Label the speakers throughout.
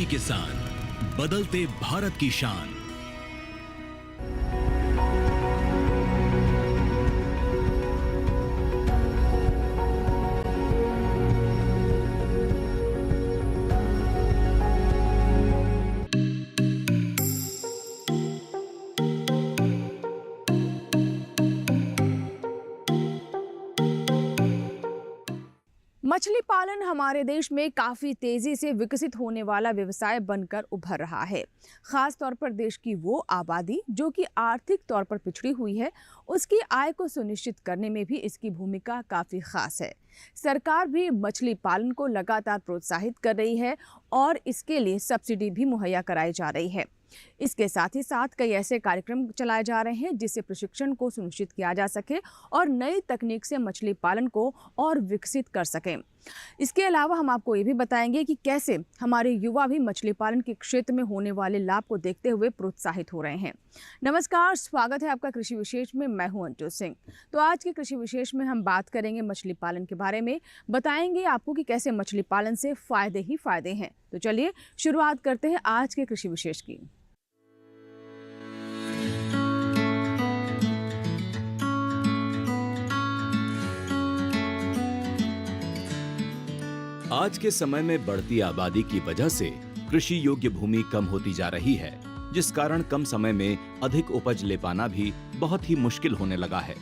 Speaker 1: देसी किसान, बदलते भारत की शान।
Speaker 2: मछली पालन हमारे देश में काफ़ी तेज़ी से विकसित होने वाला व्यवसाय बनकर उभर रहा है। ख़ास तौर पर देश की वो आबादी जो कि आर्थिक तौर पर पिछड़ी हुई है, उसकी आय को सुनिश्चित करने में भी इसकी भूमिका काफ़ी ख़ास है। सरकार भी मछली पालन को लगातार प्रोत्साहित कर रही है और इसके लिए सब्सिडी भी मुहैया कराई जा रही है। इसके साथ ही साथ कई ऐसे कार्यक्रम चलाए जा रहे हैं जिससे प्रशिक्षण को सुनिश्चित किया जा सके और नई तकनीक से मछली पालन को और विकसित कर सकें। इसके अलावा हम आपको ये भी बताएंगे कि कैसे हमारे युवा भी मछली पालन के क्षेत्र में होने वाले लाभ को देखते हुए प्रोत्साहित हो रहे हैं। नमस्कार, स्वागत है आपका कृषि विशेष में। मैं हूं अंजू सिंह। तो आज के कृषि विशेष में हम बात करेंगे मछली पालन के बारे में, बताएंगे आपको कि कैसे मछली पालन से फायदे ही फायदे हैं। तो चलिए शुरुआत करते हैं आज के कृषि विशेष की।
Speaker 3: आज के समय में बढ़ती आबादी की वजह से कृषि योग्य भूमि कम होती जा रही है, जिस कारण कम समय में अधिक उपज ले पाना भी बहुत ही मुश्किल होने लगा है।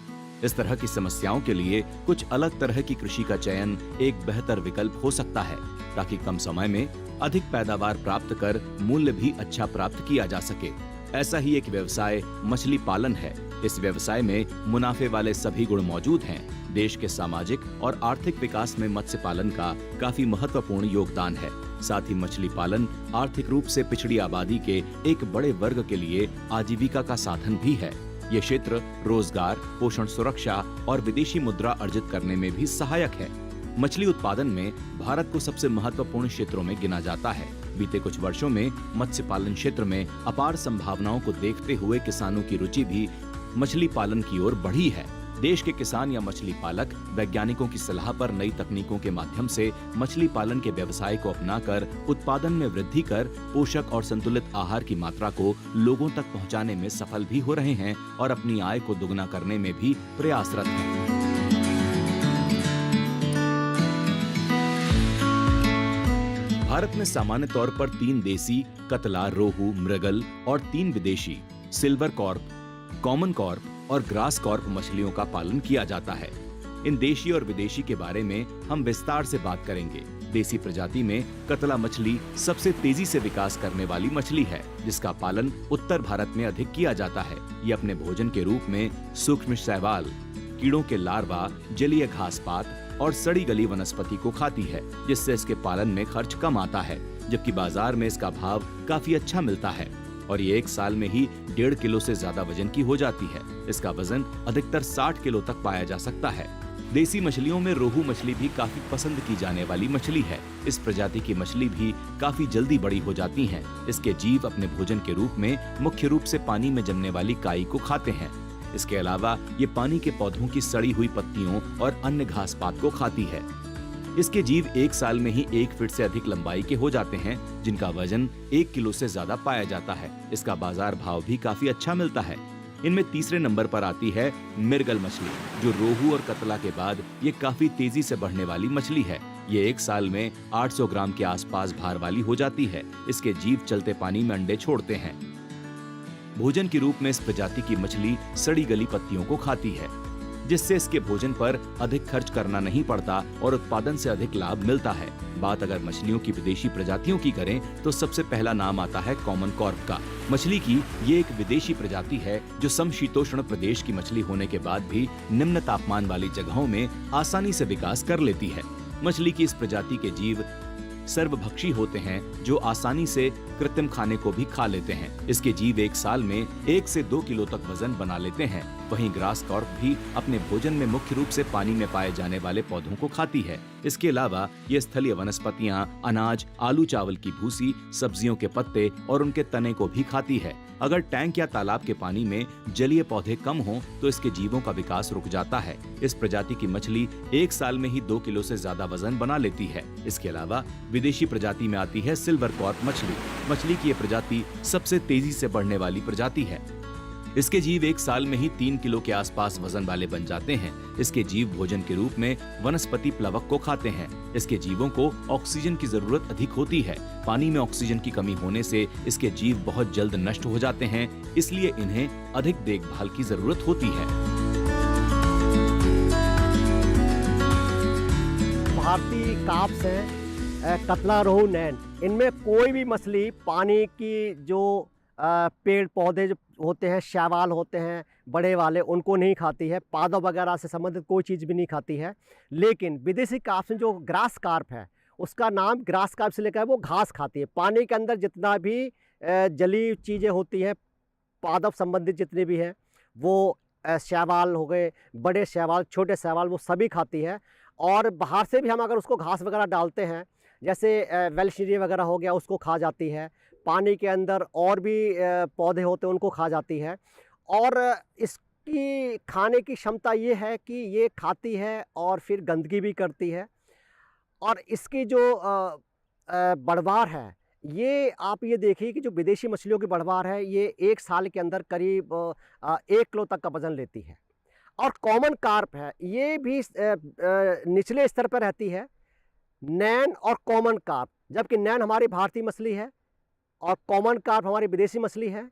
Speaker 3: इस तरह की समस्याओं के लिए कुछ अलग तरह की कृषि का चयन एक बेहतर विकल्प हो सकता है, ताकि कम समय में अधिक पैदावार प्राप्त कर मूल्य भी अच्छा प्राप्त किया जा सके। ऐसा ही एक व्यवसाय मछली पालन है। इस व्यवसाय में मुनाफे वाले सभी गुण मौजूद हैं। देश के सामाजिक और आर्थिक विकास में मत्स्य पालन का काफी महत्वपूर्ण योगदान है। साथ ही मछली पालन आर्थिक रूप से पिछड़ी आबादी के एक बड़े वर्ग के लिए आजीविका का साधन भी है। ये क्षेत्र रोजगार, पोषण सुरक्षा और विदेशी मुद्रा अर्जित करने में भी सहायक है। मछली उत्पादन में भारत को सबसे महत्वपूर्ण क्षेत्रों में गिना जाता है। बीते कुछ वर्षों में मत्स्य पालन क्षेत्र में अपार संभावनाओं को देखते हुए किसानों की रुचि भी मछली पालन की ओर बढ़ी है। देश के किसान या मछली पालक वैज्ञानिकों की सलाह पर नई तकनीकों के माध्यम से मछली पालन के व्यवसाय को अपनाकर उत्पादन में वृद्धि कर पोषक और संतुलित आहार की मात्रा को लोगों तक पहुंचाने में सफल भी हो रहे हैं और अपनी आय को दुगना करने में भी प्रयासरत हैं। भारत में सामान्य तौर पर 3 देसी, कतला, रोहू, मृगल और 3 विदेशी, सिल्वर कॉर्प, कॉमन कॉर्प और ग्रास कॉर्प मछलियों का पालन किया जाता है। इन देशी और विदेशी के बारे में हम विस्तार से बात करेंगे। देसी प्रजाति में कतला मछली सबसे तेजी से विकास करने वाली मछली है, जिसका पालन उत्तर भारत में अधिक किया जाता है। ये अपने भोजन के रूप में सूक्ष्म शैवाल, कीड़ों के लार्वा, जलीय घास पात और सड़ी गली वनस्पति को खाती है, जिससे इसके पालन में खर्च कम आता है, जबकि बाजार में इसका भाव काफी अच्छा मिलता है और ये 1 साल में ही 1.5 किलो से ज्यादा वजन की हो जाती है। इसका वजन अधिकतर 60 किलो तक पाया जा सकता है। देसी मछलियों में रोहू मछली भी काफी पसंद की जाने वाली मछली है। इस प्रजाति की मछली भी काफी जल्दी बड़ी हो जाती हैं। इसके जीव अपने भोजन के रूप में मुख्य रूप से पानी में जमने वाली काई को खाते हैं। इसके अलावा ये पानी के पौधों की सड़ी हुई पत्तियों और अन्य घास पात को खाती है। इसके जीव 1 साल में ही 1 फीट से अधिक लंबाई के हो जाते हैं, जिनका वजन 1 किलो से ज्यादा पाया जाता है। इसका बाजार भाव भी काफी अच्छा मिलता है। इनमें तीसरे नंबर पर आती है मृगल मछली, जो रोहू और कतला के बाद ये काफी तेजी से बढ़ने वाली मछली है। ये 1 साल में 800 ग्राम के आसपास भार वाली हो जाती है। इसके जीव चलते पानी में अंडे छोड़ते हैं। भोजन के रूप में इस प्रजाति की मछली सड़ी गली पत्तियों को खाती है, जिससे इसके भोजन पर अधिक खर्च करना नहीं पड़ता और उत्पादन से अधिक लाभ मिलता है। बात अगर मछलियों की विदेशी प्रजातियों की करें तो सबसे पहला नाम आता है कॉमन कॉर्प का। मछली की ये एक विदेशी प्रजाति है जो समशीतोष्ण प्रदेश की मछली होने के बाद भी निम्न तापमान वाली जगहों में आसानी से विकास कर लेती है। मछली की इस प्रजाति के जीव सर्वभक्षी होते हैं, जो आसानी से कृत्रिम खाने को भी खा लेते हैं। इसके जीव एक साल में 1 से 2 किलो तक वजन बना लेते हैं। वहीं ग्रास कॉर्प भी अपने भोजन में मुख्य रूप से पानी में पाए जाने वाले पौधों को खाती है। इसके अलावा ये स्थलीय वनस्पतियां, अनाज, आलू चावल की भूसी, सब्जियों के पत्ते और उनके तने को भी खाती है। अगर टैंक या तालाब के पानी में जलीय पौधे कम हों तो इसके जीवों का विकास रुक जाता है। इस प्रजाति की मछली एक साल में ही 2 किलो से ज्यादा वजन बना लेती है। इसके अलावा विदेशी प्रजाति में आती है सिल्वर कॉर्प मछली। मछली की ये प्रजाति सबसे तेजी से बढ़ने वाली प्रजाति है। इसके जीव एक साल में ही 3 किलो के आसपास वजन वाले बन जाते हैं। इसके जीव भोजन के रूप में वनस्पति प्लवक को खाते हैं। इसके जीवों को ऑक्सीजन की जरूरत अधिक होती है। पानी में ऑक्सीजन की कमी होने से इसके जीव बहुत जल्द नष्ट हो जाते हैं, इसलिए इन्हें अधिक देखभाल की जरूरत होती है।
Speaker 4: भारतीय कार्प्स हैं, कतला, रोहू, नैन, इनमें कोई भी मछली पानी की जो पेड़ पौधे जो होते हैं, शैवाल होते हैं बड़े वाले, उनको नहीं खाती है। पादों वगैरह से संबंधित कोई चीज़ भी नहीं खाती है। लेकिन विदेशी कार्प्स में जो ग्रास कार्प है, उसका नाम ग्रास कार्प से लेकर है, वो घास खाती है। पानी के अंदर जितना भी जलीय चीज़ें होती हैं, पादप संबंधित जितने भी हैं, वो शैवाल हो गए, बड़े शैवाल, छोटे शैवाल, वो सभी खाती है। और बाहर से भी हम अगर उसको घास वगैरह डालते हैं, जैसे वेलशीरी वगैरह हो गया, उसको खा जाती है। पानी के अंदर और भी पौधे होते हैं, उनको खा जाती है। और इसकी खाने की क्षमता ये है कि ये खाती है और फिर गंदगी भी करती है। और इसकी जो बढ़वार है, ये आप ये देखिए कि जो विदेशी मछलियों की बढ़वार है, ये एक साल के अंदर करीब 1 किलो तक का वजन लेती है। और कॉमन कार्प है, ये भी निचले स्तर पर रहती है। नैन और कॉमन कार्प, जबकि नैन हमारी भारतीय मछली है और कॉमन कार्प हमारी विदेशी मछली है।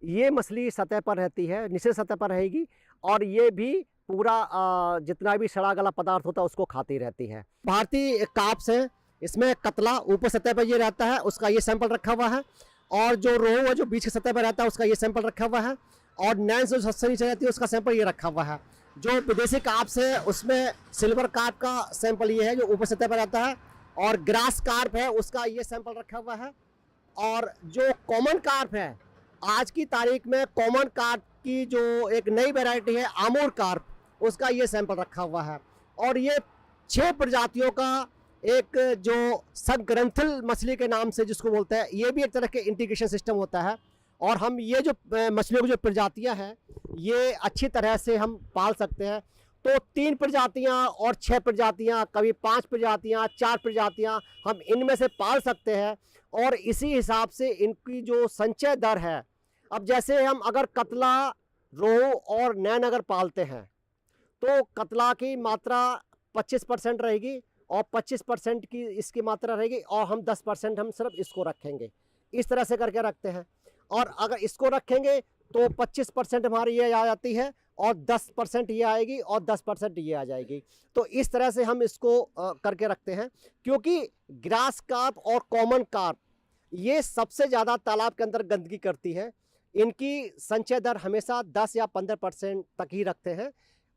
Speaker 4: ये मछली सतह पर रहती है, निचले सतह पर रहेगी, और ये भी पूरा जितना भी सड़ा गला पदार्थ होता है उसको खाती रहती है। भारतीय कार्प्स है, इसमें कतला ऊपर सतह पर ये रहता है, उसका ये सैंपल रखा हुआ है। और जो रोहू है, जो बीच की सतह पर रहता है, उसका ये सैंपल रखा हुआ है। और नैन से जो सबसे नीचे रहती है, उसका सैंपल ये रखा हुआ है। जो विदेशी कार्प्स है, उसमें सिल्वर कार्प का सैंपल ये है, जो ऊपर सतह पर रहता है। और ग्रास कार्प है, उसका ये सैंपल रखा हुआ है। और जो कॉमन कार्प है, आज की तारीख में कॉमन कार्प की जो एक नई वैरायटी है, आमूर कार्प, उसका ये सैंपल रखा हुआ है। और ये 6 प्रजातियों का एक जो सबग्रंथल मछली के नाम से जिसको बोलते हैं, ये भी एक तरह के इंटीग्रेशन सिस्टम होता है। और हम ये जो मछलियों की जो प्रजातियां हैं, ये अच्छी तरह से हम पाल सकते हैं। तो 3 प्रजातियां और 6 प्रजातियां, कभी 5 प्रजातियां, 4 प्रजातियां हम इनमें से पाल सकते हैं। और इसी हिसाब से इनकी जो संचय दर है, अब जैसे हम अगर कतला, रोहू और नैन अगर पालते हैं, तो कतला की मात्रा 25% रहेगी और 25% की इसकी मात्रा रहेगी, और हम 10% हम सिर्फ इसको रखेंगे। इस तरह से करके रखते हैं। और अगर इसको रखेंगे तो 25% हमारी ये आ जाती है, और 10% ये आएगी, और 10% ये आ जाएगी। तो इस तरह से हम इसको करके रखते हैं, क्योंकि ग्रास कार्प और कॉमन कार्प ये सबसे ज़्यादा तालाब के अंदर गंदगी करती है। इनकी संचय दर हमेशा 10 या 15% तक ही रखते हैं।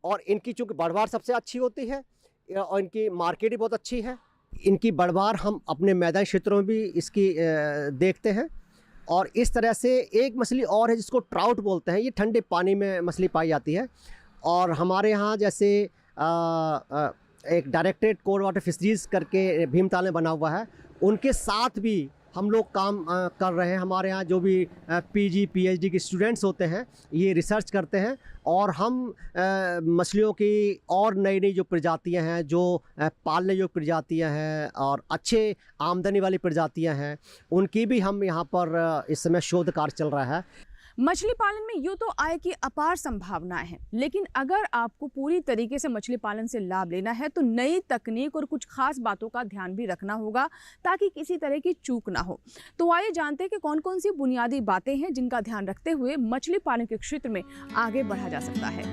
Speaker 4: और इनकी चूँकि बढ़वार सबसे अच्छी होती है और इनकी मार्केट भी बहुत अच्छी है। इनकी बढ़वार हम अपने मैदानी क्षेत्रों में भी इसकी देखते हैं। और इस तरह से एक मछली और है जिसको ट्राउट बोलते हैं, ये ठंडे पानी में मछली पाई जाती है। और हमारे यहाँ जैसे एक डायरेक्टरेट कोल्ड वाटर फिशरीज करके भीमताल में बना हुआ है, उनके साथ भी हम लोग काम कर रहे हैं। हमारे यहाँ जो भी पीजी पीएचडी के स्टूडेंट्स होते हैं, ये रिसर्च करते हैं। और हम मछलियों की और नई नई जो प्रजातियां हैं, जो पालने योग्य प्रजातियां हैं और अच्छे आमदनी वाली प्रजातियां हैं, उनकी भी हम यहाँ पर इस समय शोध कार्य चल रहा है।
Speaker 2: मछली पालन में यूँ तो आय की अपार संभावनाएं हैं, लेकिन अगर आपको पूरी तरीके से मछली पालन से लाभ लेना है तो नई तकनीक और कुछ खास बातों का ध्यान भी रखना होगा, ताकि किसी तरह की चूक ना हो। तो आइए जानते हैं कि कौन कौन सी बुनियादी बातें हैं जिनका ध्यान रखते हुए मछली पालन के क्षेत्र में आगे बढ़ा जा सकता है।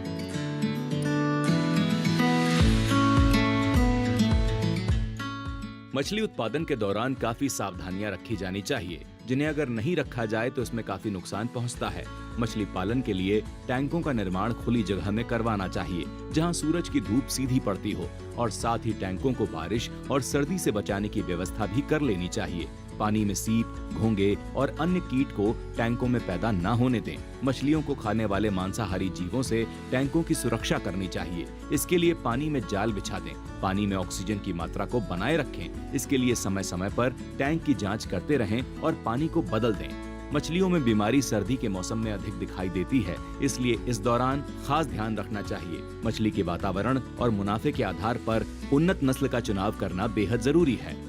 Speaker 3: मछली उत्पादन के दौरान काफी सावधानियां रखी जानी चाहिए, जिन्हें अगर नहीं रखा जाए तो इसमें काफी नुकसान पहुंचता है। मछली पालन के लिए टैंकों का निर्माण खुली जगह में करवाना चाहिए, जहां सूरज की धूप सीधी पड़ती हो, और साथ ही टैंकों को बारिश और सर्दी से बचाने की व्यवस्था भी कर लेनी चाहिए। पानी में सीप, घोंगे और अन्य कीट को टैंकों में पैदा न होने दें। मछलियों को खाने वाले मांसाहारी जीवों से टैंकों की सुरक्षा करनी चाहिए। इसके लिए पानी में जाल बिछा दें। पानी में ऑक्सीजन की मात्रा को बनाए रखें। इसके लिए समय समय पर टैंक की जांच करते रहें और पानी को बदल दें। मछलियों में बीमारी सर्दी के मौसम में अधिक दिखाई देती है, इसलिए इस दौरान खास ध्यान रखना चाहिए। मछली के वातावरण और मुनाफे के आधार पर उन्नत नस्ल का चुनाव करना बेहद जरूरी है।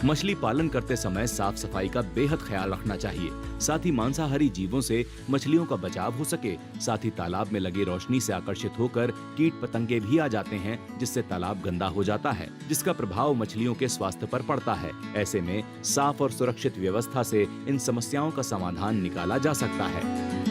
Speaker 3: मछली पालन करते समय साफ सफाई का बेहद ख्याल रखना चाहिए। साथ ही मांसाहारी जीवों से मछलियों का बचाव हो सके। साथ ही तालाब में लगी रोशनी से आकर्षित होकर कीट पतंगे भी आ जाते हैं, जिससे तालाब गंदा हो जाता है, जिसका प्रभाव मछलियों के स्वास्थ्य पर पड़ता है। ऐसे में साफ और सुरक्षित व्यवस्था से इन समस्याओं का समाधान निकाला जा सकता है।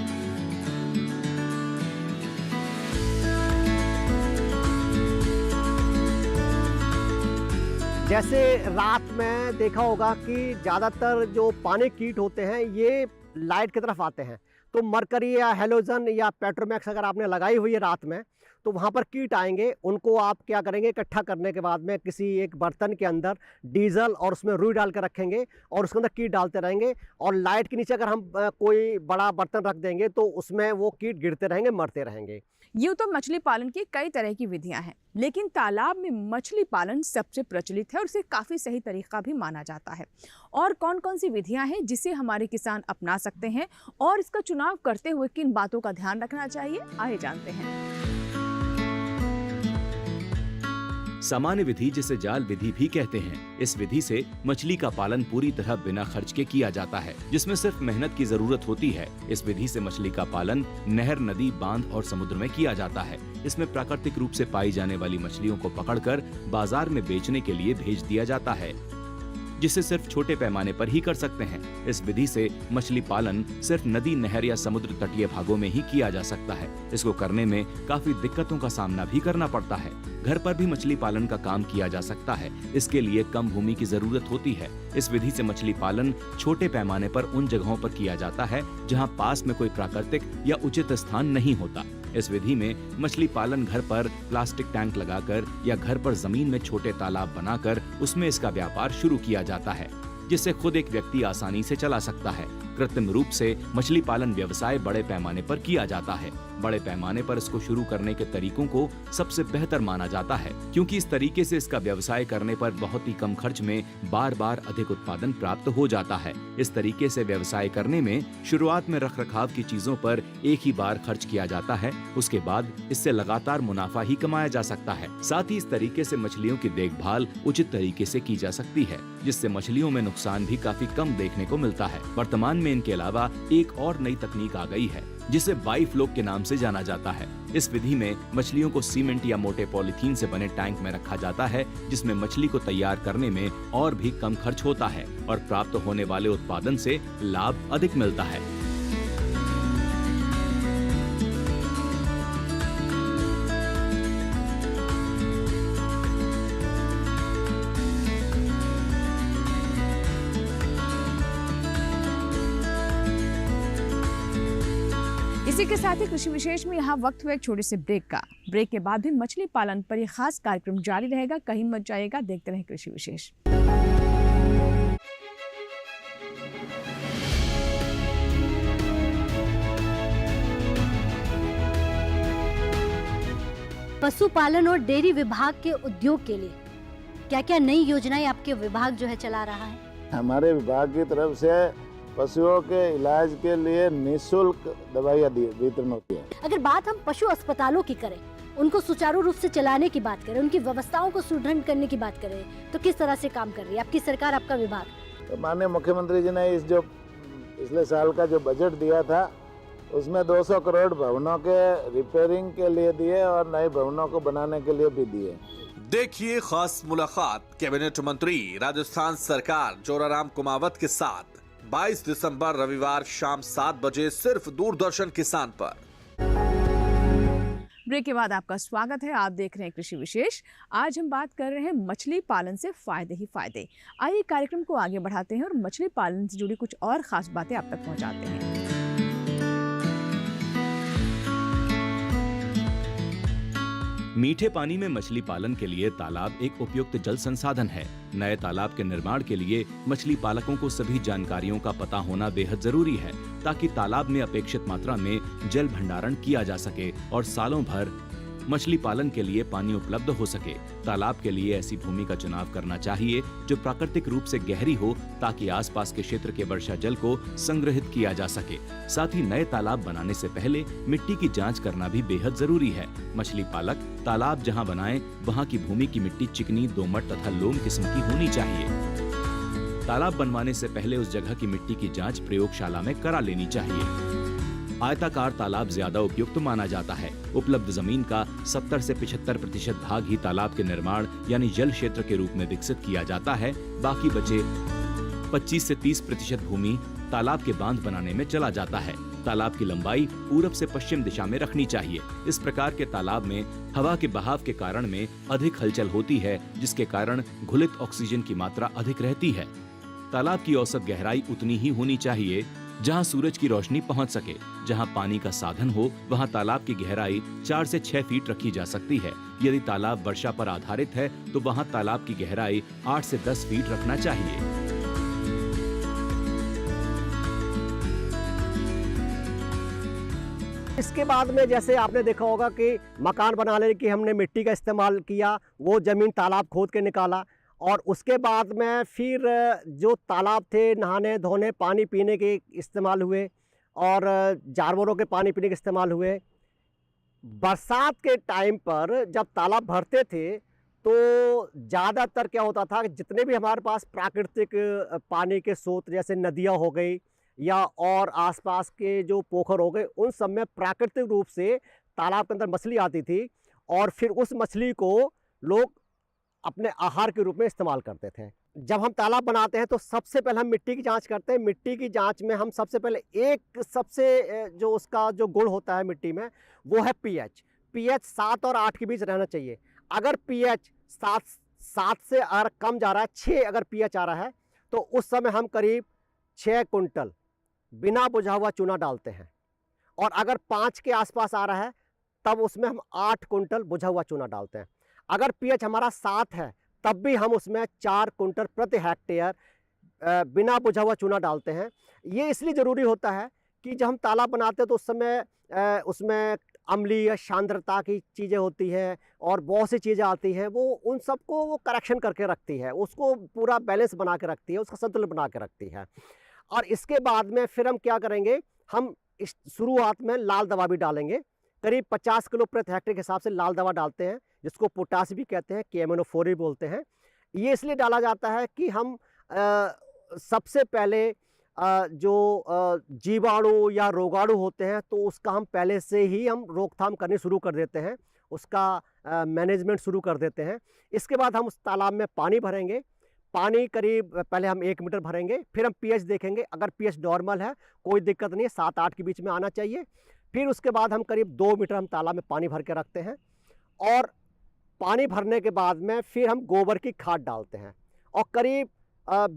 Speaker 4: जैसे रात में देखा होगा कि ज़्यादातर जो पानी कीट होते हैं ये लाइट की तरफ आते हैं। तो मरकरी या हेलोजन या पेट्रोमैक्स अगर आपने लगाई हुई है रात में, तो वहाँ पर कीट आएंगे। उनको आप क्या करेंगे, इकट्ठा करने के बाद में किसी एक बर्तन के अंदर डीजल और उसमें रुई डाल के रखेंगे और उसके अंदर कीट डालते रहेंगे। और लाइट के नीचे अगर हम कोई बड़ा बर्तन रख देंगे तो उसमें वो कीट गिरते रहेंगे, मरते रहेंगे।
Speaker 2: यूँ तो मछली पालन की कई तरह की विधियां हैं, लेकिन तालाब में मछली पालन सबसे प्रचलित है और इसे काफ़ी सही तरीका भी माना जाता है। और कौन कौन सी विधियां हैं जिसे हमारे किसान अपना सकते हैं और इसका चुनाव करते हुए किन बातों का ध्यान रखना चाहिए, आइए जानते हैं।
Speaker 3: सामान्य विधि, जिसे जाल विधि भी कहते हैं, इस विधि से मछली का पालन पूरी तरह बिना खर्च के किया जाता है, जिसमें सिर्फ मेहनत की जरूरत होती है। इस विधि से मछली का पालन नहर, नदी, बांध और समुद्र में किया जाता है। इसमें प्राकृतिक रूप से पाई जाने वाली मछलियों को पकड़कर बाजार में बेचने के लिए भेज दिया जाता है, जिसे सिर्फ छोटे पैमाने पर ही कर सकते हैं। इस विधि से मछली पालन सिर्फ नदी, नहर या समुद्र तटीय भागों में ही किया जा सकता है। इसको करने में काफी दिक्कतों का सामना भी करना पड़ता है। घर पर भी मछली पालन का काम किया जा सकता है। इसके लिए कम भूमि की जरूरत होती है। इस विधि से मछली पालन छोटे पैमाने पर उन जगहों पर किया जाता है जहां पास में कोई प्राकृतिक या उचित स्थान नहीं होता। इस विधि में मछली पालन घर पर प्लास्टिक टैंक लगाकर या घर पर जमीन में छोटे तालाब बनाकर उसमें इसका व्यापार शुरू किया जाता है, जिससे खुद एक व्यक्ति आसानी से चला सकता है। कृत्रिम रूप से मछली पालन व्यवसाय बड़े पैमाने पर किया जाता है। बड़े पैमाने पर इसको शुरू करने के तरीकों को सबसे बेहतर माना जाता है, क्योंकि इस तरीके से इसका व्यवसाय करने पर बहुत ही कम खर्च में बार बार अधिक उत्पादन प्राप्त हो जाता है। इस तरीके से व्यवसाय करने में शुरुआत में रखरखाव की चीजों पर एक ही बार खर्च किया जाता है, उसके बाद इससे लगातार मुनाफा ही कमाया जा सकता है। साथ ही इस तरीके से मछलियों की देखभाल उचित तरीके से की जा सकती है, जिससे मछलियों में नुकसान भी काफी कम देखने को मिलता है। वर्तमान में इनके अलावा एक और नई तकनीक आ गई है, जिसे बाइफ्लोक के नाम से जाना जाता है। इस विधि में मछलियों को सीमेंट या मोटे पॉलीथीन से बने टैंक में रखा जाता है, जिसमें मछली को तैयार करने में और भी कम खर्च होता है और प्राप्त होने वाले उत्पादन से लाभ अधिक मिलता है।
Speaker 2: इसी के साथ ही कृषि विशेष में यहाँ वक्त हुआ एक छोटे से ब्रेक का। ब्रेक के बाद भी मछली पालन पर यह खास कार्यक्रम जारी रहेगा, कहीं मत जाइएगा, देखते रहें कृषि विशेष।
Speaker 5: पशुपालन और डेयरी विभाग के उद्योग के लिए क्या क्या नई योजनाएं आपके विभाग जो है चला रहा है?
Speaker 6: हमारे विभाग की तरफ से पशुओं के इलाज के लिए निःशुल्क दवाइयाँ वितरण होती है।
Speaker 5: अगर बात हम पशु अस्पतालों की करें, उनको सुचारू रूप से चलाने की बात करें, उनकी व्यवस्थाओं को सुदृढ़ करने की बात करें, तो किस तरह से काम कर रही है आपकी सरकार, आपका विभाग?
Speaker 6: तो माननीय मुख्यमंत्री जी ने इस जो पिछले साल का जो बजट दिया था, उसमें 200 करोड़ भवनों के रिपेयरिंग के लिए दिए और नए भवनों को बनाने के लिए भी दिए।
Speaker 7: देखिए खास मुलाकात कैबिनेट मंत्री राजस्थान सरकार जोराराम कुमावत के साथ 22 दिसंबर रविवार शाम 7 बजे सिर्फ दूरदर्शन किसान पर।
Speaker 2: ब्रेक के बाद आपका स्वागत है। आप देख रहे हैं कृषि विशेष। आज हम बात कर रहे हैं मछली पालन से फायदे ही फायदे। आइए कार्यक्रम को आगे बढ़ाते हैं और मछली पालन से जुड़ी कुछ और खास बातें आप तक पहुंचाते हैं।
Speaker 3: मीठे पानी में मछली पालन के लिए तालाब एक उपयुक्त जल संसाधन है। नए तालाब के निर्माण के लिए मछली पालकों को सभी जानकारियों का पता होना बेहद जरूरी है, ताकि तालाब में अपेक्षित मात्रा में जल भंडारण किया जा सके और सालों भर मछली पालन के लिए पानी उपलब्ध हो सके। तालाब के लिए ऐसी भूमि का चुनाव करना चाहिए जो प्राकृतिक रूप से गहरी हो, ताकि आसपास के क्षेत्र के वर्षा जल को संग्रहित किया जा सके। साथ ही नए तालाब बनाने से पहले मिट्टी की जांच करना भी बेहद जरूरी है। मछली पालक तालाब जहां बनाएं, वहां की भूमि की मिट्टी चिकनी, दोमट तथा लोम किस्म की होनी चाहिए। तालाब बनवाने से पहले उस जगह की मिट्टी की जांच प्रयोगशाला में करा लेनी चाहिए। आयताकार तालाब ज्यादा उपयुक्त माना जाता है। उपलब्ध जमीन का 70 से 75% भाग ही तालाब के निर्माण यानी जल क्षेत्र के रूप में विकसित किया जाता है। बाकी बचे 25 से 30% भूमि तालाब के बांध बनाने में चला जाता है। तालाब की लंबाई पूरब से पश्चिम दिशा में रखनी चाहिए। इस प्रकार के तालाब में हवा के बहाव के कारण में अधिक हलचल होती है, जिसके कारण घुलित ऑक्सीजन की मात्रा अधिक रहती है। तालाब की औसत गहराई उतनी ही होनी चाहिए जहां सूरज की रोशनी पहुंच सके। जहां पानी का साधन हो, वहां तालाब की गहराई 4 से 6 फीट रखी जा सकती है। यदि तालाब वर्षा पर आधारित है तो वहां तालाब की गहराई 8 से 10 फीट रखना चाहिए।
Speaker 4: इसके बाद में जैसे आपने देखा होगा कि मकान बनाने की हमने मिट्टी का इस्तेमाल किया, वो ज़मीन तालाब खोद के निकाला, और उसके बाद में फिर जो तालाब थे नहाने धोने पानी पीने के इस्तेमाल हुए और जानवरों के पानी पीने के इस्तेमाल हुए। बरसात के टाइम पर जब तालाब भरते थे तो ज़्यादातर क्या होता था कि जितने भी हमारे पास प्राकृतिक पानी के स्रोत जैसे नदियाँ हो गई या और आसपास के जो पोखर हो गए, उन सब में प्राकृतिक रूप से तालाब के अंदर मछली आती थी और फिर उस मछली को लोग अपने आहार के रूप में इस्तेमाल करते थे। जब हम तालाब बनाते हैं तो सबसे पहले हम मिट्टी की जांच करते हैं। मिट्टी की जांच में हम सबसे पहले सबसे जो उसका जो गुण होता है मिट्टी में, वो है पीएच। पीएच 7 और 8 के बीच रहना चाहिए। अगर पीएच 7 से अगर कम जा रहा है, 6 अगर पीएच आ रहा है, तो उस समय हम करीब 6 कुंटल बिना बुझा हुआ चूना डालते हैं। और अगर 5 के आसपास आ रहा है तब उसमें हम 8 कुंटल बुझा हुआ चूना डालते हैं। अगर पीएच हमारा 7 है तब भी हम उसमें 4 कुंटल प्रति हेक्टेयर बिना बुझा हुआ चूना डालते हैं। ये इसलिए ज़रूरी होता है कि जब हम तालाब बनाते हैं तो उस समय उसमें अम्लीय सांद्रता की चीज़ें होती हैं और बहुत सी चीज़ें आती हैं, वो उन सबको वो करेक्शन करके रखती है, उसको पूरा बैलेंस बना के रखती है, उसका संतुलन बना के रखती है। और इसके बाद में फिर हम क्या करेंगे, हम इस शुरुआत में लाल दवा भी डालेंगे। करीब 50 किलो प्रति हेक्टेयर के हिसाब से लाल दवा डालते हैं, जिसको पोटास भी कहते हैं, केएमएनओ4 भी बोलते हैं। ये इसलिए डाला जाता है कि हम सबसे पहले जो जीवाणु या रोगाणु होते हैं तो उसका हम पहले से ही हम रोकथाम करनी शुरू कर देते हैं, उसका मैनेजमेंट शुरू कर देते हैं। इसके बाद हम उस तालाब में पानी भरेंगे। पानी करीब पहले हम 1 मीटर भरेंगे, फिर हम पीएच देखेंगे। अगर पीएच नॉर्मल है, कोई दिक्कत नहीं है, 7-8 के बीच में आना चाहिए। फिर उसके बाद हम करीब 2 मीटर हम तालाब में पानी भर के रखते हैं और पानी भरने के बाद में फिर हम गोबर की खाद डालते हैं और करीब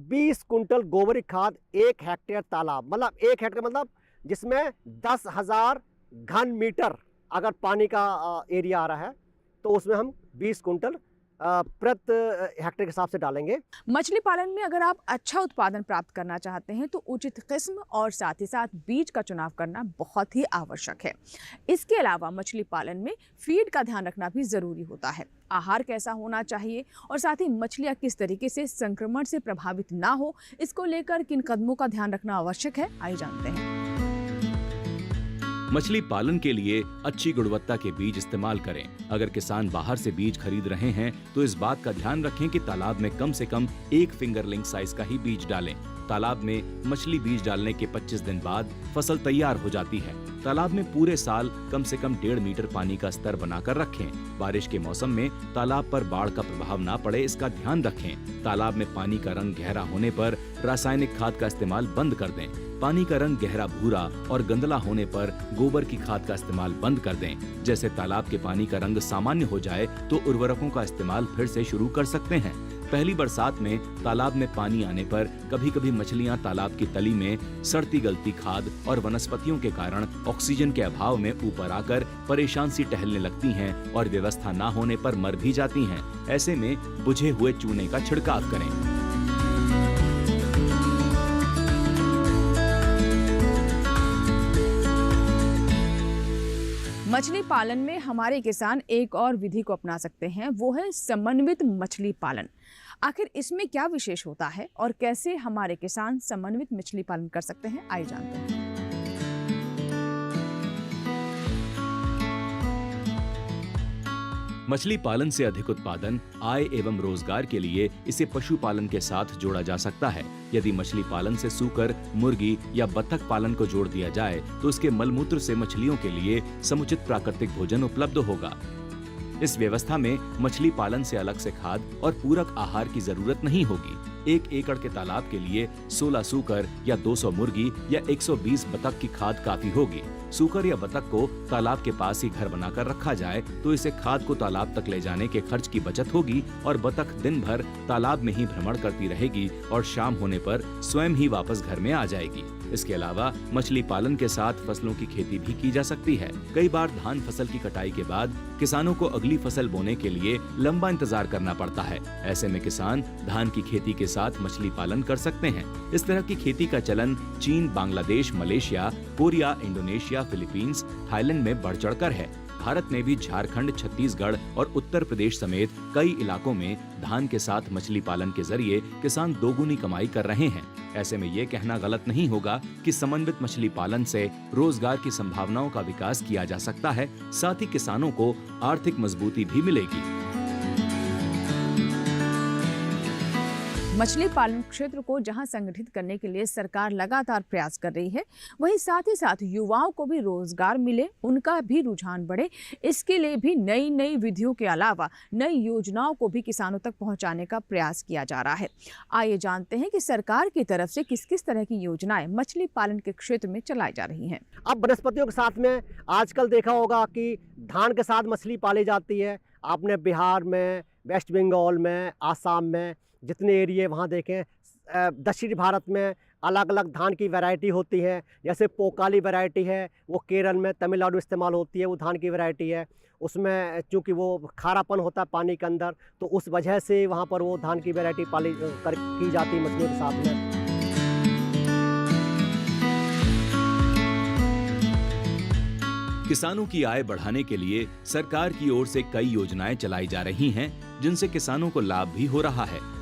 Speaker 4: 20 कुंटल गोबर की खाद 1 हेक्टेयर तालाब, मतलब 1 हेक्टेयर मतलब जिसमें 10,000 घन मीटर अगर पानी का एरिया आ रहा है तो उसमें हम 20 कुंटल प्रति हेक्टेयर के हिसाब से डालेंगे।
Speaker 2: मछली पालन में अगर आप अच्छा उत्पादन प्राप्त करना चाहते हैं तो उचित किस्म और साथ ही साथ बीज का चुनाव करना बहुत ही आवश्यक है। इसके अलावा मछली पालन में फीड का ध्यान रखना भी ज़रूरी होता है। आहार कैसा होना चाहिए और साथ ही मछलियाँ किस तरीके से संक्रमण से प्रभावित ना हो, इसको लेकर किन कदमों का ध्यान रखना आवश्यक है, आइए जानते हैं।
Speaker 3: मछली पालन के लिए अच्छी गुणवत्ता के बीज इस्तेमाल करें। अगर किसान बाहर से बीज खरीद रहे हैं तो इस बात का ध्यान रखें कि तालाब में कम से कम 1 फिंगरलिंग साइज का ही बीज डालें। तालाब में मछली बीज डालने के 25 दिन बाद फसल तैयार हो जाती है। तालाब में पूरे साल कम से कम 1.5 मीटर पानी का स्तर बनाकर रखें। बारिश के मौसम में तालाब पर बाढ़ का प्रभाव ना पड़े, इसका ध्यान रखें। तालाब में पानी का रंग गहरा होने पर रासायनिक खाद का इस्तेमाल बंद कर दें। पानी का रंग गहरा भूरा और गंदला होने पर गोबर की खाद का इस्तेमाल बंद कर दें। जैसे तालाब के पानी का रंग सामान्य हो जाए तो उर्वरकों का इस्तेमाल फिर से शुरू कर सकते हैं। पहली बरसात में तालाब में पानी आने पर कभी-कभी मछलियां तालाब की तली में सड़ती गलती खाद और वनस्पतियों के कारण ऑक्सीजन के अभाव में ऊपर आकर परेशान सी टहलने लगती हैं और व्यवस्था ना होने पर मर भी जाती हैं। ऐसे में बुझे हुए चूने का छिड़काव करें।
Speaker 2: मछली पालन में हमारे किसान एक और विधि को अपना सकते हैं, वो है समन्वित मछली पालन। आखिर इसमें क्या विशेष होता है और कैसे हमारे किसान समन्वित मछली पालन कर सकते हैं, आइए जानते हैं।
Speaker 3: मछली पालन से अधिक उत्पादन, आय एवं रोजगार के लिए इसे पशुपालन के साथ जोड़ा जा सकता है। यदि मछली पालन से सूकर, मुर्गी या बतख पालन को जोड़ दिया जाए तो उसके मलमूत्र से मछलियों के लिए समुचित प्राकृतिक भोजन उपलब्ध होगा। इस व्यवस्था में मछली पालन से अलग से खाद और पूरक आहार की जरूरत नहीं होगी। 1 एकड़ के तालाब के लिए 16 सूकर या 200 मुर्गी या 120 बतख की खाद काफी होगी। सूकर या बतख को तालाब के पास ही घर बनाकर रखा जाए तो इसे खाद को तालाब तक ले जाने के खर्च की बचत होगी और बतख दिन भर तालाब में ही भ्रमण करती रहेगी और शाम होने पर स्वयं ही वापस घर में आ जाएगी। इसके अलावा मछली पालन के साथ फसलों की खेती भी की जा सकती है। कई बार धान फसल की कटाई के बाद किसानों को अगली फसल बोने के लिए लंबा इंतजार करना पड़ता है। ऐसे में किसान धान की खेती के साथ मछली पालन कर सकते हैं। इस तरह की खेती का चलन चीन, Bangladesh, Malaysia, Korea, Indonesia, Philippines, Thailand में बढ़ चढ़कर है। भारत में भी झारखंड, छत्तीसगढ़ और उत्तर प्रदेश समेत कई इलाकों में धान के साथ मछली पालन के जरिए किसान दोगुनी कमाई कर रहे हैं। ऐसे में ये कहना गलत नहीं होगा कि समन्वित मछली पालन से रोजगार की संभावनाओं का विकास किया जा सकता है, साथ ही किसानों को आर्थिक मजबूती भी मिलेगी।
Speaker 2: मछली पालन क्षेत्र को जहां संगठित करने के लिए सरकार लगातार प्रयास कर रही है, वहीं साथ ही साथ युवाओं को भी रोजगार मिले, उनका भी रुझान बढ़े, इसके लिए भी नई नई विधियों के अलावा नई योजनाओं को भी किसानों तक पहुंचाने का प्रयास किया जा रहा है। आइए जानते हैं कि सरकार की तरफ से किस किस तरह की योजनाएं मछली पालन के क्षेत्र में चलाई जा रही हैं।
Speaker 4: अब वनस्पतियों के साथ में आजकल देखा होगा कि धान के साथ मछली पाली जाती है। आपने बिहार में, वेस्ट बंगाल में, आसाम में जितने एरिए वहाँ देखें, दक्षिणी भारत में अलग अलग धान की वैरायटी होती है। जैसे पोकाली वैरायटी है, वो केरल में, तमिलनाडु इस्तेमाल होती है, वो धान की वैरायटी है। उसमें चूँकि वो खारापन होता है पानी के अंदर, तो उस वजह से वहाँ पर वो धान की वैरायटी की जाती है मछलियों के साथ में।
Speaker 3: किसानों की आय बढ़ाने के लिए सरकार की ओर से कई योजनाएं चलाई जा रही हैं, जिनसे किसानों को लाभ भी हो रहा है।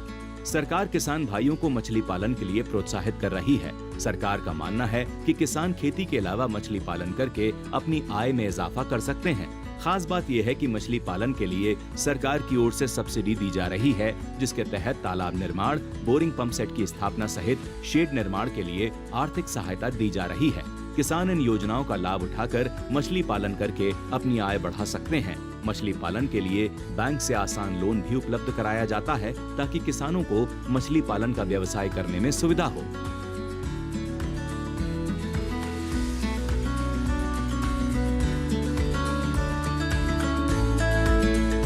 Speaker 3: सरकार किसान भाइयों को मछली पालन के लिए प्रोत्साहित कर रही है। सरकार का मानना है कि किसान खेती के अलावा मछली पालन करके अपनी आय में इजाफा कर सकते हैं। खास बात यह है कि मछली पालन के लिए सरकार की ओर से सब्सिडी दी जा रही है, जिसके तहत तालाब निर्माण, बोरिंग पंप सेट की स्थापना सहित शेड निर्माण के लिए आर्थिक सहायता दी जा रही है। किसान इन योजनाओं का लाभ उठाकर मछली पालन करके अपनी आय बढ़ा सकते हैं। मछली पालन के लिए बैंक से आसान लोन भी उपलब्ध कराया जाता है, ताकि किसानों को मछली पालन का व्यवसाय करने में सुविधा हो।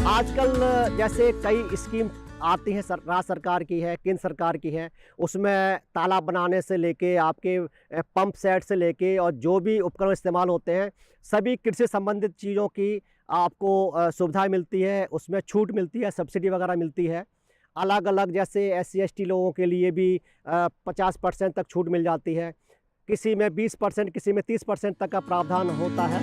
Speaker 4: आजकल जैसे कई स्कीम आती हैं, राज्य सरकार की है, केंद्र सरकार की है, उसमें तालाब बनाने से लेके आपके पंप सेट से लेके और जो भी उपकरण इस्तेमाल होते हैं, सभी कृषि संबंधित चीज़ों की आपको सुविधा मिलती है, उसमें छूट मिलती है, सब्सिडी वगैरह मिलती है। अलग अलग जैसे SC ST लोगों के लिए भी 50% तक छूट मिल जाती है, किसी में 20%, किसी में 30% तक का प्रावधान होता है।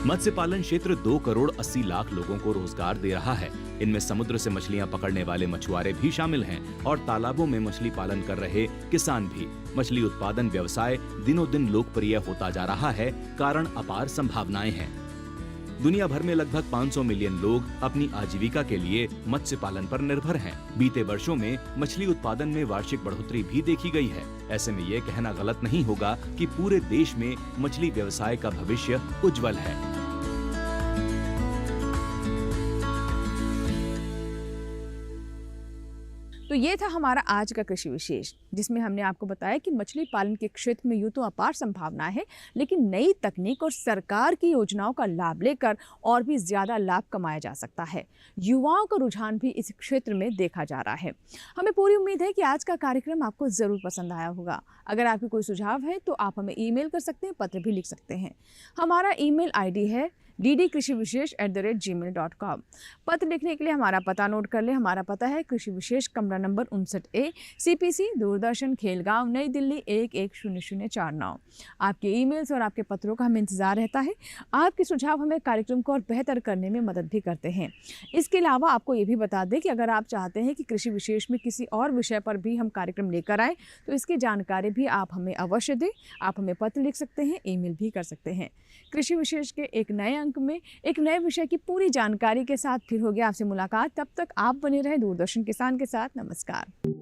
Speaker 3: मत्स्य पालन क्षेत्र 2 करोड़ 80 लाख लोगों को रोजगार दे रहा है। इनमें समुद्र से मछलियां पकड़ने वाले मछुआरे भी शामिल हैं और तालाबों में मछली पालन कर रहे किसान भी। मछली उत्पादन व्यवसाय दिनों दिन लोकप्रिय होता जा रहा है, कारण अपार संभावनाएं हैं। दुनिया भर में लगभग 500 मिलियन लोग अपनी आजीविका के लिए मत्स्य पालन पर निर्भर हैं। बीते वर्षों में मछली उत्पादन में वार्षिक बढ़ोतरी भी देखी गई है। ऐसे में ये कहना गलत नहीं होगा कि पूरे देश में मछली व्यवसाय का भविष्य उज्जवल है।
Speaker 2: तो ये था हमारा आज का कृषि विशेष, जिसमें हमने आपको बताया कि मछली पालन के क्षेत्र में यूँ तो अपार संभावना है, लेकिन नई तकनीक और सरकार की योजनाओं का लाभ लेकर और भी ज़्यादा लाभ कमाया जा सकता है। युवाओं का रुझान भी इस क्षेत्र में देखा जा रहा है। हमें पूरी उम्मीद है कि आज का कार्यक्रम आपको ज़रूर पसंद आया होगा। अगर आपके कोई सुझाव है तो आप हमें ईमेल कर सकते हैं, पत्र भी लिख सकते हैं। हमारा ईमेल आईडी है ddkrishivishesh@gmail.com। पत्र लिखने के लिए हमारा पता नोट कर ले। हमारा पता है कृषि विशेष, कमरा number 59A, CPC, Doordarshan, Khelgaon, नई दिल्ली 110049। आपके ईमेल्स और आपके पत्रों का हमें इंतज़ार रहता है। आपके सुझाव हमें कार्यक्रम को और बेहतर करने में मदद भी करते हैं। इसके अलावा आपको ये भी बता दें कि अगर आप चाहते हैं कि कृषि विशेष में किसी और विषय पर भी हम कार्यक्रम लेकर आएँ, तो इसकी जानकारी भी आप हमें अवश्य दें। आप हमें पत्र लिख सकते हैं, ईमेल भी कर सकते हैं। कृषि विशेष के एक नए अंक में एक नए विषय की पूरी जानकारी के साथ फिर होगी आपसे मुलाकात। तब तक आप बने रहे दूरदर्शन किसान के साथ। नमस्कार।